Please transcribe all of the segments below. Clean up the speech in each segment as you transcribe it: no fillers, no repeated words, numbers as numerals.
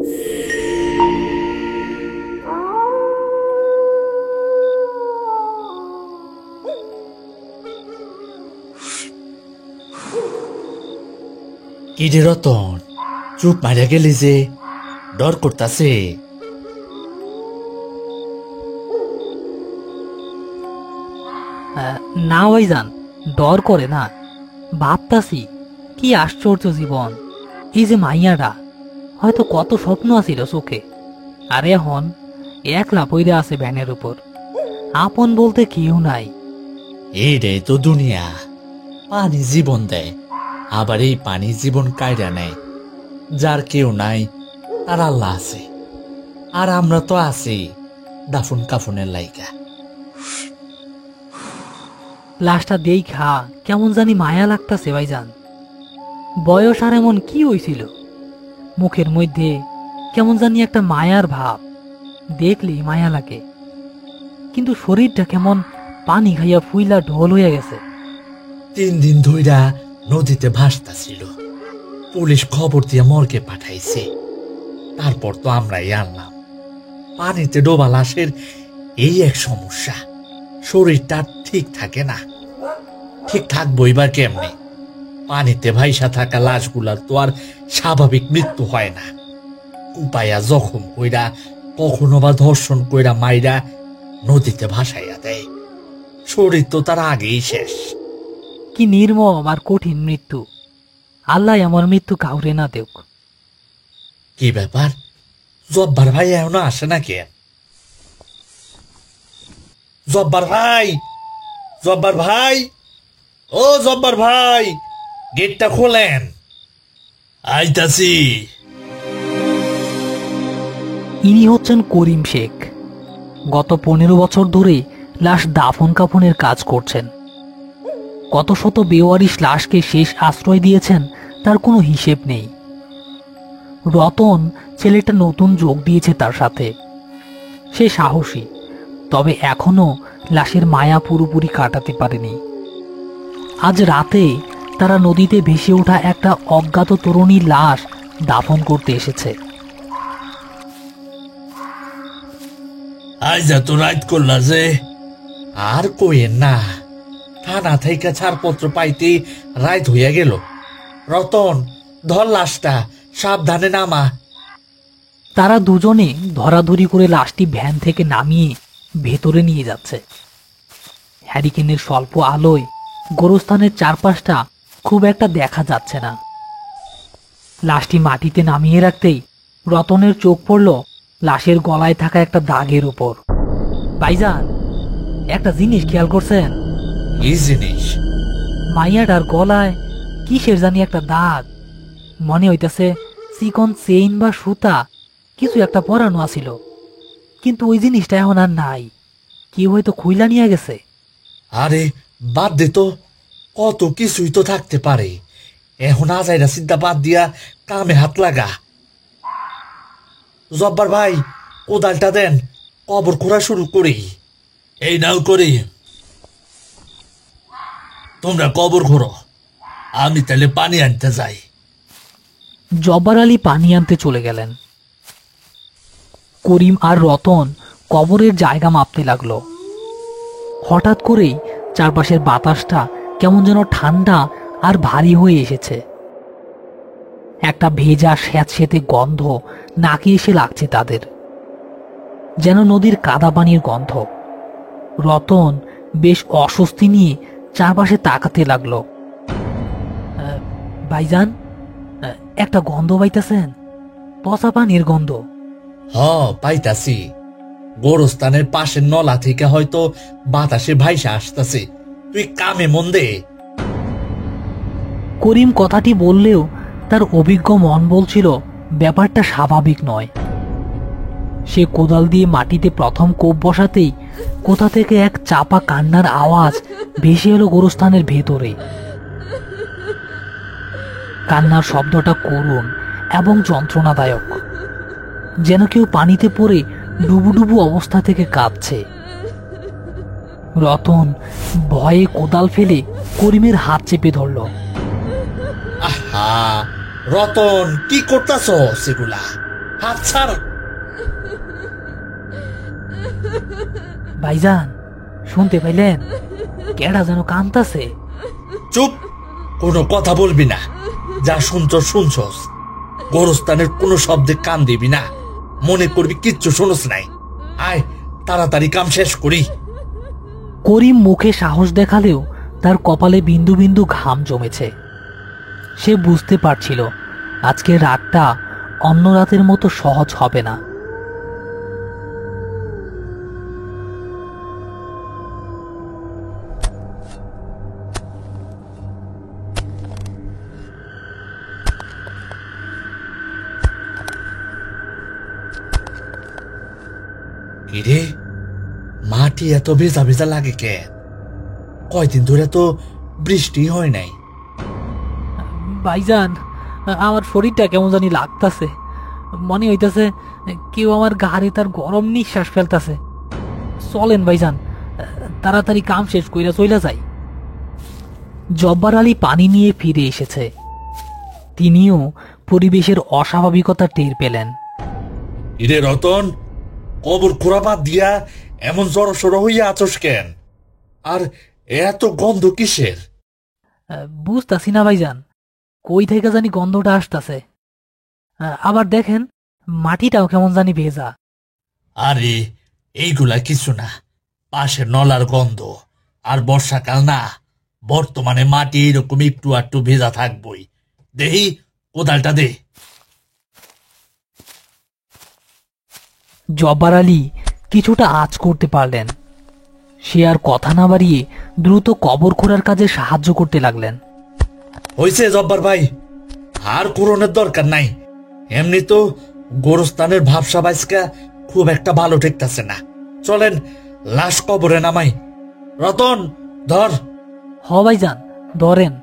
কি রে রতন, চুপ মারিয়া গেলি যে? ডর করতাছে? না ভাইজান, ডর করে না। ভাবতাছি কি আশ্চর্য জীবন। এই যে মাইয়াটা, হয়তো কত স্বপ্ন আছিল চোখে, আর এখন একলা পইরা আছে ভ্যানের উপর। আপন বলতে কেউ নাই। এই রে তো দুনিয়া, পানি জীবন দেয়, আবার এই পানি জীবন কায়রা নেয়। যার কেউ নাই তার আল্লাহ আছে, আর আমরা তো আছি দাফন কাফনের লাইগা। লাশটা দেখা কেমন জানি মায়া লাগতাছে ভাইজান। বয়স আর এমন কি হইছিল, মুখের মধ্যে কেমন জানি একটা মায়ার ভাব, দেখলেই মায়া লাগে। কিন্তু শরীরটা কেমন পানি খাইয়া ফুইলা ঢোল হইয়া গেছে। 3 দিন ধইরা নদীতে ভাসতাছিল, পুলিশ খবর দিয়ে মর্গে পাঠাইছে। তারপর তো আমরাই আনলাম। পানিতে ডোবা লাশের এই এক সমস্যা, শরীরটা ঠিক থাকে না। ঠিক থাকবই বা কেমনে? পানিতে ভাইসা থাকা লাশগুলার তো আর স্বাভাবিক মৃত্যু হয় না। কুপায়া জখম কইরা, কখনো বা ধর্ষণ কইরা মাইরা নদীতে ভাসাইয়া দেয়। শরীর তো তার আগেই শেষ। কি নির্মম আর কঠিন মৃত্যু! আল্লাহ আমার মৃত্যু কাউরে না দেউক। কি ব্যাপার, জব্বার ভাই এখনো আসে না কে? জব্বার ভাই, জব্বার ভাই, ও জব্বার ভাই, গেটটা খোলেন। আইতাছি। ইনি হচ্ছেন করিম শেখ। গত 15 বছর ধরে লাশ দাফন কাফনের কাজ করছেন। কত শত বেওয়ারিশ লাশকে শেষ আশ্রয় দিয়েছেন তার কোনো হিসেব নেই। রতন ছেলেটা নতুন যোগ দিয়েছে তার সাথে। সে সাহসী, তবে এখনো লাশের মায়া পুরোপুরি কাটাতে পারেনি। আজ রাতে তারা নদীতে ভেসে ওঠা একটা অজ্ঞাত তরুণীর লাশ দাফন করতে এসেছে। আজ এত রাত করলা যে? আর কইেন না, থানা থেকে ছাড়পত্র পাইতে রাত হইয়া গেল। রতন, ধর লাশটা, সাবধানে নামা। তারা দুজনে ধরাধরি করে লাশটি ভ্যান থেকে নামিয়ে ভেতরে নিয়ে যাচ্ছে। হ্যারিকেনের স্বল্প আলোয় গোরস্থানের চারপাশটা খুব একটা দেখা যাচ্ছে না। লাশটি মাটিতে নামিয়ে রাখতেই রতনের চোখ পড়ল লাশের গলায় থাকা একটা দাগের উপর। ভাইজান, একটা জিনিস খেয়াল করছেন? এই জিনিস? মাইয়াটার গলায় কিসের জানি একটা দাগ। মনে হইতেছে চিকন চেইন বা সুতা কিছু একটা পরানো আছিল, কিন্তু ওই জিনিসটা এখন আর নাই। কেউ হয়তো খুইলা নিয়ে গেছে। আরে বাদ দে তো, কত কিছুই তো থাকতে পারে। এখন আজাইরা চিন্তা বাদ দিয়া কামে হাত লাগা। জব্বার ভাই, কোদালটা দেন, কবর খোঁড়া শুরু করি। এই নাও করি, তোমরা কবর খোঁড়ো, আমি তাহলে পানি আনতে যাই। জব্বার আলী পানি আনতে চলে গেলেন। করিম আর রতন কবরের জায়গা মাপতে লাগলো। হঠাৎ করেই চারপাশের বাতাসটা কেমন যেন ঠান্ডা আর ভারী হয়ে এসেছে। একটা ভেজা স্যাঁতসেঁতে গন্ধ নাকে এসে লাগছে তাদের, যেন নদীর কাদা পানির গন্ধ। রতন বেশ অস্বস্তি নিয়ে চারপাশে তাকাতে লাগলো। ভাইজান, একটা গন্ধ পাইতেছেন? পচা পানির গন্ধ। হ, পাইতাছি। গোরস্থানের পাশের নলা থেকে হয়তো বাতাসে ভাইসা আসতেছে। তুই কামে মন দে। করিম কথাটি বললেও তার অভিজ্ঞ মন বলছিল ব্যাপারটা স্বাভাবিক নয়। সে কোদাল দিয়ে মাটিতে প্রথম কোপ বসাতেই কোথা থেকে এক চাপা কান্নার আওয়াজ ভেসে এলো গোরস্থানের ভেতরে। কান্নার শব্দটা করুণ এবং যন্ত্রণাদায়ক, যেন কেউ পানিতে পড়ে ডুবুডুবু অবস্থা থেকে কাঁদছে। রতন ভয়ে কোদাল ফেলে করিমের হাত চেপে ধরল। আহা রতন, কি করতাছ সেগুলা? হাত ছাড়। ভাইজান, শুনতে পাইলেন? কেডা যেন কান্তাছে। চুপ, কোনো কথা বলবি না। যা শুনছস। গোরস্থানের কোনো শব্দে কান দিবি না, মনে করবি কিচ্ছু শুনস নাই। আয় তাড়াতাড়ি কাম শেষ করি। করিম মুখে সাহস দেখালেও তার কপালে বিন্দু বিন্দু ঘাম জমেছে। সে বুঝতে পারছিল আজকের রাতটা অন্য রাতের মতো সহজ হবে না। কিরে, মাটি এত ভেজা ভেজা লাগে কেন? কয়দিন ধরে তো বৃষ্টি হয় নাই। ভাইজান, আমার শরীরটা কেমন জানি লাগতাছে। মনে হইতাছে কেউ আমার ঘাড়ে তার গরম নিঃশ্বাস ফেলতাছে। চলেন ভাইজান, তাড়াতাড়ি কাম শেষ কইরা চইলা যাই। জব্বার আলী পানি নিয়ে ফিরে এসেছে। তিনিও পরিবেশের অস্বাভাবিকতা টের পেলেন। কিরে রতন, কবর খোঁড়াবাদ দিয়া এমন জড়সড় হইয়া আছস কেন? আর এত গন্ধ কিসের? বুঝতাছি না ভাইজান, কই থেকে জানি গন্ধটা আসতাছে। আবার দেখেন, মাটিটাও কেমন জানি ভেজা। আরে এইগুলা কিছু না, পাশের নলার গন্ধ। আর বর্ষাকাল না, বর্তমানে মাটি এরকম একটু আটটু ভেজা থাকবই। দেহি, কোদালটা দে। জব্বার আলী কিছুটা আঁচ করতে পারলেন। সে আর কথা না বাড়িয়ে দ্রুত কবর খোঁড়ার কাজে সাহায্য করতে লাগলেন। হইছে জব্বার ভাই, আর কোরনের দরকার নাই। এমনি তো গোরস্থানের ভাবসা বাইসকা খুব একটা ভালো ঠেকতেছে না। চলেন লাশ কবরে নামাই। রতন, ধর। হ ভাইজান, ধরেন।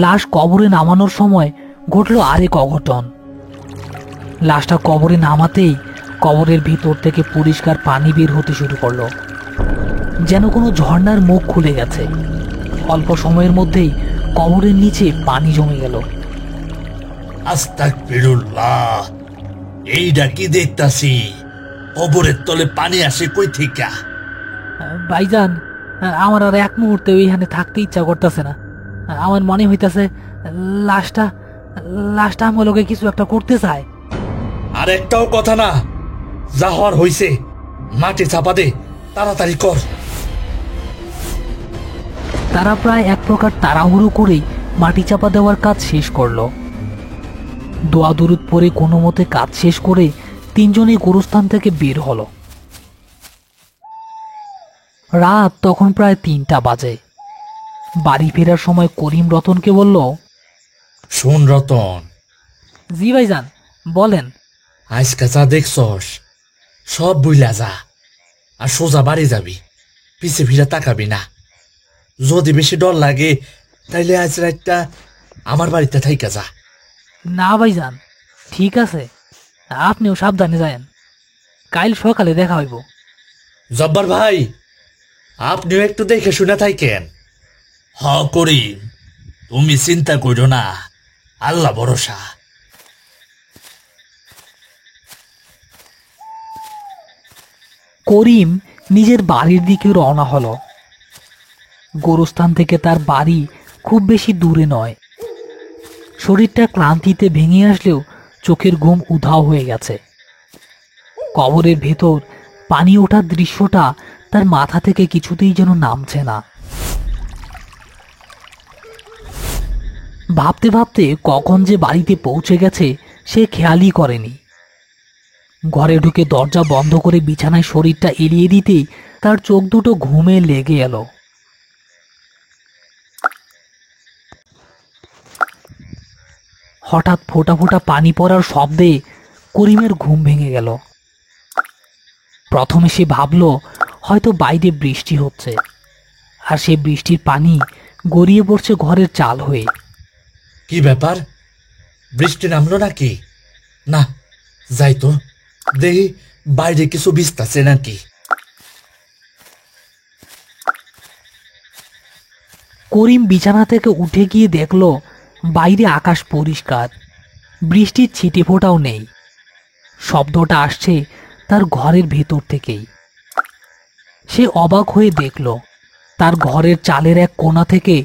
লাশ কবরে নামানোর সময় ঘটল আরেক অঘটন। লাশটা কবরে নামাতেই কবরের ভিতর থেকে পরিষ্কার পানি বের হতে শুরু করলো, যেন কোনো ঝর্ণার মুখ খুলে গেছে। অল্প সময়ের মধ্যেই কবরের নিচে পানি জমে গেল। আস্তাগফিরুল্লাহ, এইটা কি দেখতাছি? কবরের তলে পানি আসে কই থেকে? ভাইজান, আমার আর এক মুহূর্তে ওইখানে থাকতে ইচ্ছা করতেছে না। আমার মনে হইতাছে লাশটা লাশটা আমার লোকে কিছু একটা করতে চায়। আর একটাও কথা না, যা হওয়ার হইছে। মাটি চাপা দে, তাড়াতাড়ি কর। তারা প্রায় এক প্রকার তাড়াহুড়ো করেই মাটি চাপা দেওয়ার কাজ শেষ করলো। দোয়া দুরুদ পরে কোনো মতে কাজ শেষ করে তিনজনেই গোরস্থান থেকে বের হলো। রাত তখন প্রায় ৩টা বাজে। বাড়ি ফেরার সময় করিম রতনকে বলল, শোন রতন, জি ভাইজান, বলেন। আজকে যা দেখছস সব বুইলা যা, আর সোজা বাড়ি যাবি। পিছে ফিরে তাকাবি না। যদি বেশি ডর লাগে তাইলে আজ রাতটা আমার বাড়িতে থাইকা যা। না ভাইজান, ঠিক আছে, আপনিও সাবধানে যায়েন। কাল সকালে দেখা হইব। জব্বার ভাই, আপনিও একটু দেখে শুনে থাকেন। হ করিম, তুমি চিন্তা করো না, আল্লাহ ভরসা। করিম নিজের বাড়ির দিকে রওনা হলো। গোরস্থান থেকে তার বাড়ি খুব বেশি দূরে নয়। শরীরটা ক্লান্তিতে ভেঙে আসলেও চোখের ঘুম উধাও হয়ে গেছে। কবরের ভেতর পানি ওঠার দৃশ্যটা তার মাথা থেকে কিছুতেই যেন নামছে না। ভাবতে ভাবতে কখন যে বাড়িতে পৌঁছে গেছে সে খেয়ালই করেনি। ঘরে ঢুকে দরজা বন্ধ করে বিছানায় শরীরটা এলিয়ে দিতেই তার চোখ দুটো ঘুমে লেগে এলো। হঠাৎ ফোঁটা ফোঁটা পানি পড়ার শব্দে করিমের ঘুম ভেঙে গেল। প্রথমে সে ভাবল হয়তো বাইরে বৃষ্টি হচ্ছে, আর সে বৃষ্টির পানি গড়িয়ে পড়ছে ঘরের চাল হয়ে। কি ব্যাপার, বৃষ্টি নামলো নাকি? না, যাই তো দেখি বাইরে কিছু ভিজতাছে নাকি। করিম বিছানা থেকে উঠে গিয়ে দেখল বাইরে আকাশ পরিষ্কার, বৃষ্টির ছিটে ফোঁটাও নেই। শব্দটা আসছে তার ঘরের ভেতর থেকেই। সে অবাক হয়ে দেখল তার ঘরের চালের এক কোণা থেকে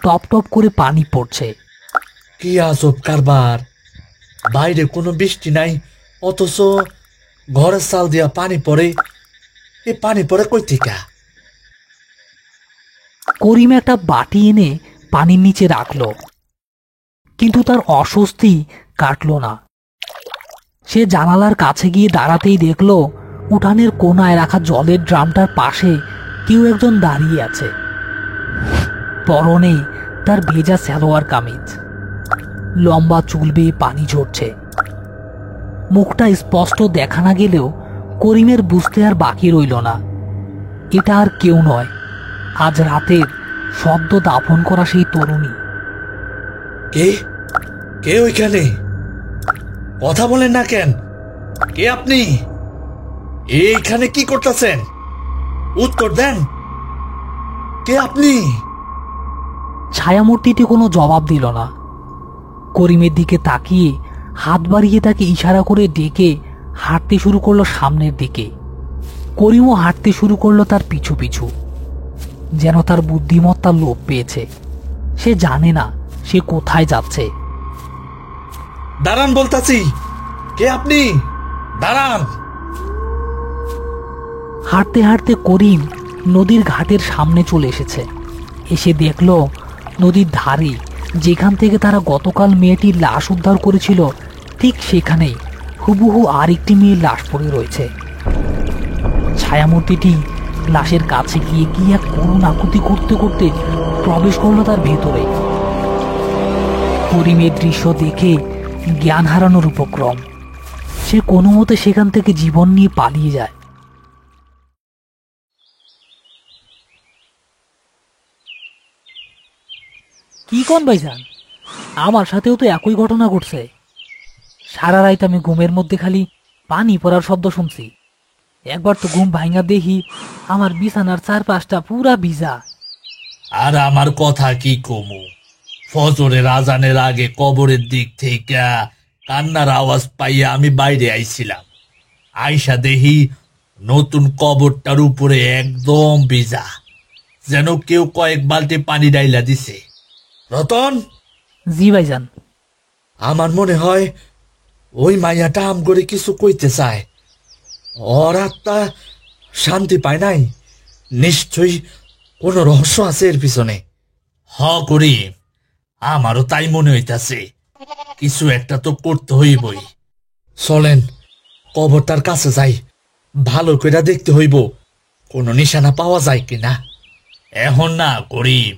টপ টপ করে পানি পড়ছে। কি আজব কারবার, বাইরে কোনো বৃষ্টি নাই অথচ ঘরের চাল দিয়া পানি পড়ে। এ পানি পড়ে কই থেকে? করিম একটা বাটি এনে পানির নিচে রাখল, কিন্তু তার অস্বস্তি কাটল না। সে জানালার কাছে গিয়ে দাঁড়াতেই দেখল উঠানের কোনায় রাখা জলের ড্রামটার পাশে কেউ একজন দাঁড়িয়ে আছে। পরনে তার ভেজা সালোয়ার কামিজ, লম্বা চুল বেয়ে পানি ঝরছে। মুখটা স্পষ্ট দেখা না গেলেও করিমের বুঝতে আর বাকি রইল না, এটা আর কেউ নয়, আজ রাতের সদ্য দাফন করা সেই তরুণী। কে কে ওইখানে? কথা বলেন না কেন? কে আপনি? এইখানে কি করতেছেন? উত্তর দেন, কে আপনি? ছায়ামূর্তিটি কোনো জবাব দিল না। করিমের দিকে তাকিয়ে হাত বাড়িয়ে তাকে ইশারা করে ডেকে হাঁটতে শুরু করলো সামনের দিকে। করিমও হাঁটতে শুরু করলো তার পিছু পিছু, যেন তার বুদ্ধিমত্তার লোভ পেয়েছে। সে জানে না সে কোথায় যাচ্ছে। দাঁড়ান বলতাছি, কে আপনি? দাঁড়ান। হাঁটতে হাঁটতে করিম নদীর ঘাটের সামনে চলে এসেছে। এসে দেখল নদীর ধারে যেখান থেকে তারা গতকাল মেয়েটির লাশ উদ্ধার করেছিল, ঠিক সেখানেই হুবহু আরেকটি মেয়ের লাশ পড়ে রয়েছে। ছায়ামূর্তিটি লাশের কাছে গিয়ে কি এক করুণ আকুতি করতে করতে প্রবেশ করলো তার ভেতরে। করিমের দৃশ্য দেখে জ্ঞান হারানোর উপক্রম। সে কোনো মতে সেখান থেকে জীবন নিয়ে পালিয়ে যায়। কি কোন ভাইজান, আমার সাথেও তো একই ঘটনা ঘটছে। সারা রাত আমি ঘুমের মধ্যে খালি পানি পড়ার শব্দ শুনছি। একবার তো ঘুম ভাঙা দেখি আমার বিছানার চারপাশটা পুরা ভিজা। আর আমার কথা কি কমু, ফজরের আজানের আগে কবরের দিক থেকে কান্নার আওয়াজ পাইয়া আমি বাইরে আইছিলাম। আইসা দেহি নতুন কবরটার উপরে একদম ভিজা, যেন কেউ কয়েক বালতি পানি ডাইলা দিছে। রতন, জি ভাইজান। আমার মনে হয় ওই মাইয়াটা আম করে কিছু কইতে চায়। ওর আত্মা শান্তি পায় নাই, নিশ্চয়ই কোনো রহস্য আছে এর পিছনে। হ করি, আমারও তাই মনে হইতাছে, কিছু একটা তো করতে হইবই। চলেন কবরটার কাছে যাই, ভালো করে দেখতে হইব কোনো নিশানা পাওয়া যায় কিনা। এখন না করিম,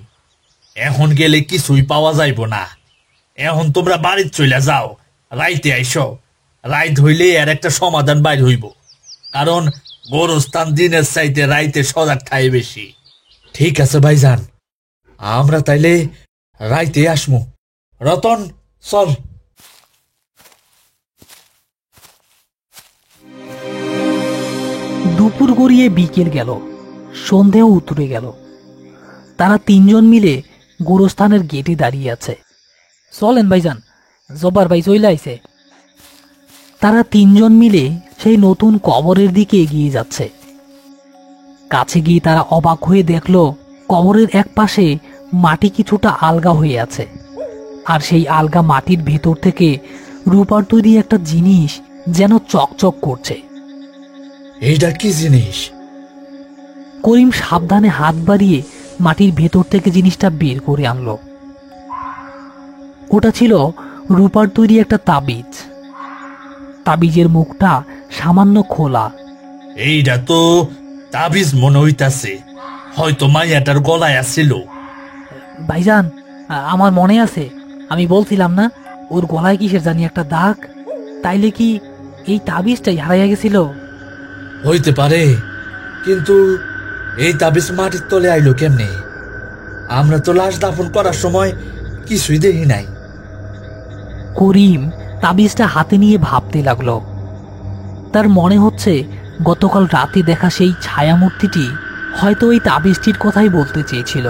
এখন গেলে কিছুই পাওয়া যাইব না। এখন তোমরা বাড়ির চলে যাও, রাইতে আইসো। রাইত হইলে এর একটা সমাধান বাইর হইব, কারণ গোরস্থান দিনের চাইতে রাইতে সজাগ ঠাই বেশি। ঠিক আছে ভাইজান, আমরা তাইলে রাইতে আসমু। রতন চল। দুপুর গড়িয়ে বিকেল গেল, সন্ধেও উতরে গেল। তারা তিনজন মিলে গোরস্থানের গেটে দাঁড়িয়ে আছে। চলেন ভাইজান, জব্বার ভাই চলে আইছে। তারা তিনজন মিলে সেই নতুন কবরের দিকে এগিয়ে যাচ্ছে। কাছে গিয়ে তারা অবাক হয়ে দেখল কবরের এক পাশে মাটি কিছুটা আলগা হয়ে আছে, আর সেই আলগা মাটির ভেতর থেকে রূপার তৈরি একটা জিনিস যেন চকচক করছে। এইটা কি জিনিস? করিম সাবধানে হাত বাড়িয়ে মাটির ভেতর থেকে জিনিসটা বের করে আনলো। ওটা ছিল রূপার তৈরি একটা তাবিজ। তাবিজের মুখটা সামান্য খোলা। এইটা তো তাবিজ মনে হইতাছে, হয়তো মাইয়াটার গলায় আসছিল। ভাইজান, আমার মনে আছে আমি বলছিলাম না ওর গলায় কিসের জানি একটা দাগ? তাইলে কি এই তাবিজটাই হারাইয়া গেছিল? হইতে পারে, কিন্তু এই তাবিজ মাটির তলে আইলো কেমনে? আমরা তো লাশ দাফন করার সময় কিছুই দেখি নাই। করিম তাবিজটা হাতে নিয়ে ভাবতে লাগলো। তার মনে হচ্ছে গতকাল রাতে দেখা সেই ছায়ামূর্তিটি হয়তো ওই তাবিজটির কথাই বলতে চেয়েছিল।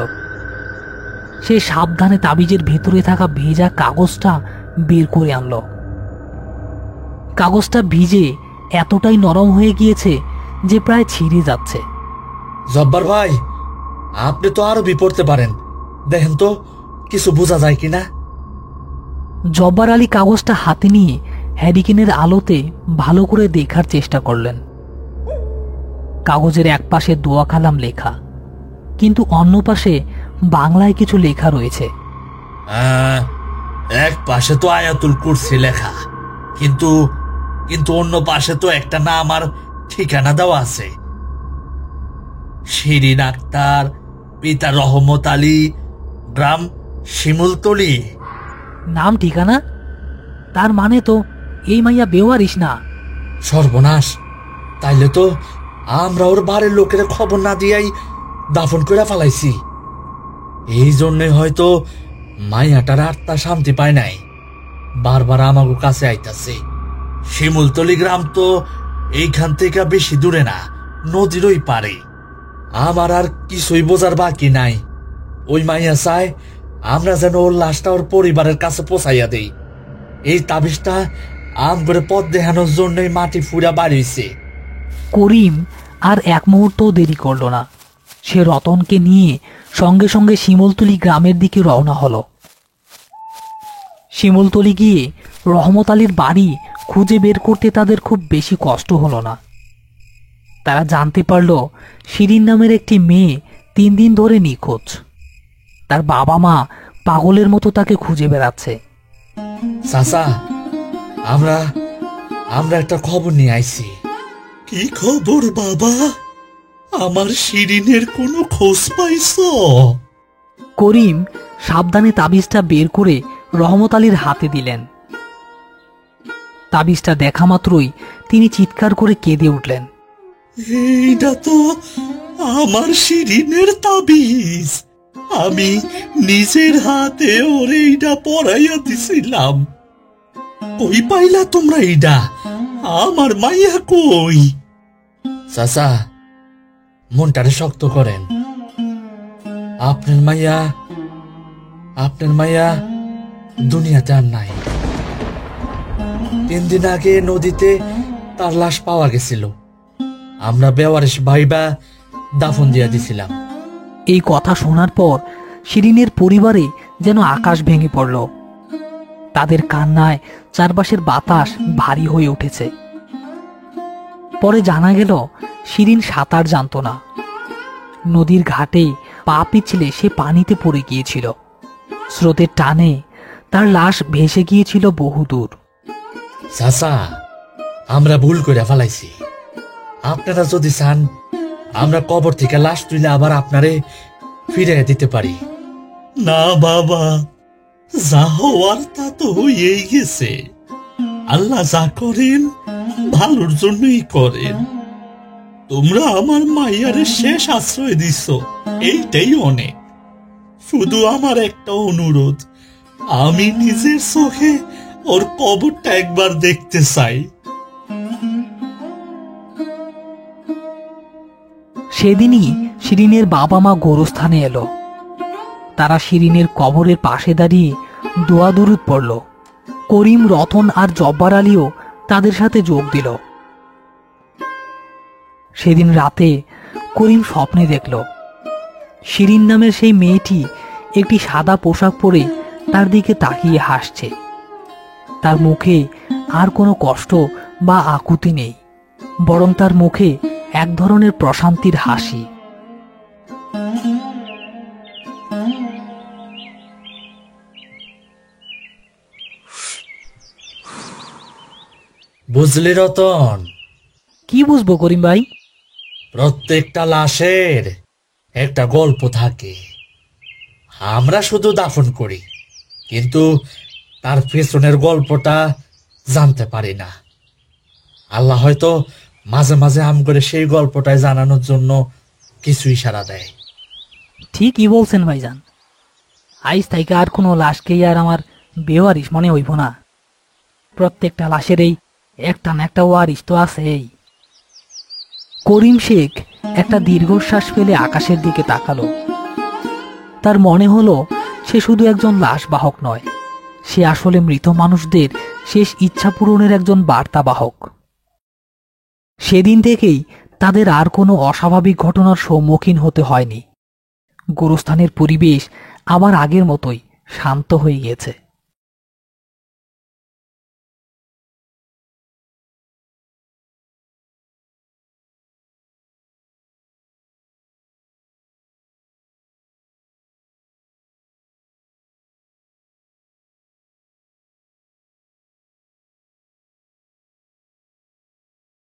সে সাবধানে তাবিজের ভেতরে থাকা ভেজা কাগজটা বের করে আনলো। কাগজটা ভিজে এতটাই নরম হয়ে গিয়েছে যে প্রায় ছিঁড়ে যাচ্ছে। জব্বার ভাই, আপনি তো আরবি পড়তে পারেন, দেখেন তো কিছু বোঝা যায় কিনা। জব্বার আলী কাগজটা হাতে নিয়ে হ্যারিকেনের আলোতে ভালো করে দেখার চেষ্টা করলেন। কাগজের এক পাশে দোয়া কালাম লেখা, কিন্তু অন্য পাশে বাংলায় কিছু লেখা রয়েছে। এক পাশে তো আয়াতুল কুরসি লেখা, কিন্তু কিন্তু অন্য পাশে তো একটা নাম আর ঠিকানা দেওয়া আছে। শিরিন আক্তার, পিতা রহমত আলী, গ্রাম শিমুলতলি। নাম ঠিকানা? তার মানে তো এই মাইয়া বেওয়ারিশ না। সর্বনাশ, তাইলে তো আমরা ওর বাড়ির লোকের খবর না দিয়াই দাফন করে ফেলাইছি। এই জন্যে হয়তো মাইয়াটার আত্মা শান্তি পায় নাই, বারবার আমাকে কাছে আইতাছে। শিমুলতলি গ্রাম তো এইখান থেকে বেশি দূরে না, নদীর ওই পারে। আমার আর কিছুই বোঝার বাকি নাই। ওই মাইয়া চায় আমরা যেন ওর লাশটা ওর পরিবারের কাছে পৌঁছাইয়া দেই। এই তাবিজটা আম করে পথ দেখানোর জন্যই মাটি ফুরা বাড়িয়েছে। করিম আর এক মুহূর্ত দেরি করল না। সে রতনকে নিয়ে সঙ্গে সঙ্গে শিমুলতলি গ্রামের দিকে রওনা হলো। শিমুলতলি গিয়ে রহমত আলীর বাড়ি খুঁজে বের করতে তাদের খুব বেশি কষ্ট হলো না। তারা জানতে পারল শিরিন নামের একটি মেয়ে 3 দিন ধরে নিখোঁজ। তার বাবা মা পাগলের মতো তাকে খুঁজে বেড়াচ্ছে। চাচা, আমরা আমরা একটা খবর নিয়ে আইছি। কি খবর বাবা? আমার শিরিনের কোনো খোঁজ পাইছো? করিম সাবধানে তাবিজটা বের করে রহমত আলীর হাতে দিলেন। তাবিজটা দেখা মাত্রই তিনি চিৎকার করে কেঁদে উঠলেন। এইটা তো আমার শিরিনের তাবিজ, আমি নিজের হাতে ওর এইটা পরাইয়া দিছিলাম। কই পাইলা তোমরা এইটা? আমার মাইয়া কই? চাচা, মনটারে শক্ত করেন। আপনার মাইয়া দুনিয়াতে আর নাই। 3 দিন আগে নদীতে তার লাশ পাওয়া গেছিল। আমরা বেওয়ারিশ ভাইবা দাফন দিয়া দিছিলাম। এই কথা শোনার পর শিরিনের পরিবারে যেন আকাশ ভেঙে পড়ল। তাদের কান্নায় চারপাশের বাতাস ভারী হয়ে উঠেছে। পরে জানা গেল শিরিন সাঁতার জানত না। নদীর ঘাটে পা পিছলে সে পানিতে পড়ে গিয়েছিল। স্রোতের টানে তার লাশ ভেসে গিয়েছিল বহুদূর। চাচা, আমরা ভুল করে ফেলাইছি। আপনারা যদি চান, আমরা কবর থেকে লাশ তুলে আবার আপনারে ফিরে দিতে পারি। না বাবা, যা হওয়ার তা তো হয়েই গেছে। আল্লাহ যা করেন ভালোর জন্যই করেন। তোমরা আমার মাইয়ারে শেষ আশ্রয় দিছ, এইটাই অনেক। শুধু আমার একটা অনুরোধ, আমি নিজের চোখে ওর কবরটা একবার দেখতে চাই। সেদিনই শিরিনের বাবা মা গোরস্থানে এলো। তারা শিরিনের কবরের পাশে দাঁড়িয়ে দোয়া দুরুদ পড়ল। করিম, রতন আর জব্বার আলীও তাদের সাথে যোগ দিল। সেদিন রাতে করিম স্বপ্নে দেখল শিরিন নামের সেই মেয়েটি একটি সাদা পোশাক পরে তার দিকে তাকিয়ে হাসছে। তার মুখে আর কোনো কষ্ট বা আকুতি নেই, বরং তার মুখে এক ধরনের প্রশান্তির হাসি। বুঝলি রতন? কি বুঝবো করিম ভাই? প্রত্যেকটা লাশের একটা গল্প থাকে। আমরা শুধু দাফন করি, কিন্তু তার পেছনের গল্পটা জানতে পারি না। আল্লাহ হয়তো মাঝে মাঝে আম করে সেই গল্পটাই জানানোর জন্য কিছু ইশারা দেয়। ঠিকই বলছেন ভাইজান। আইজ থেকে আর কোনো লাশকেই আর আমার বেওয়ারিশ মনে হইব না। প্রত্যেকটা লাশেরই একটা না একটা ওয়ারিশ তো আছেই। করিম শেখ একটা দীর্ঘশ্বাস ফেলে আকাশের দিকে তাকালো। তার মনে হলো সে শুধু একজন লাশ বাহক নয়, সে আসলে মৃত মানুষদের শেষ ইচ্ছা পূরণের একজন বার্তাবাহক। সেদিন থেকেই তাদের আর কোনো অস্বাভাবিক ঘটনার সম্মুখীন হতে হয়নি। গোরস্থানের পরিবেশ আবার আগের মতোই শান্ত হয়ে গেছে।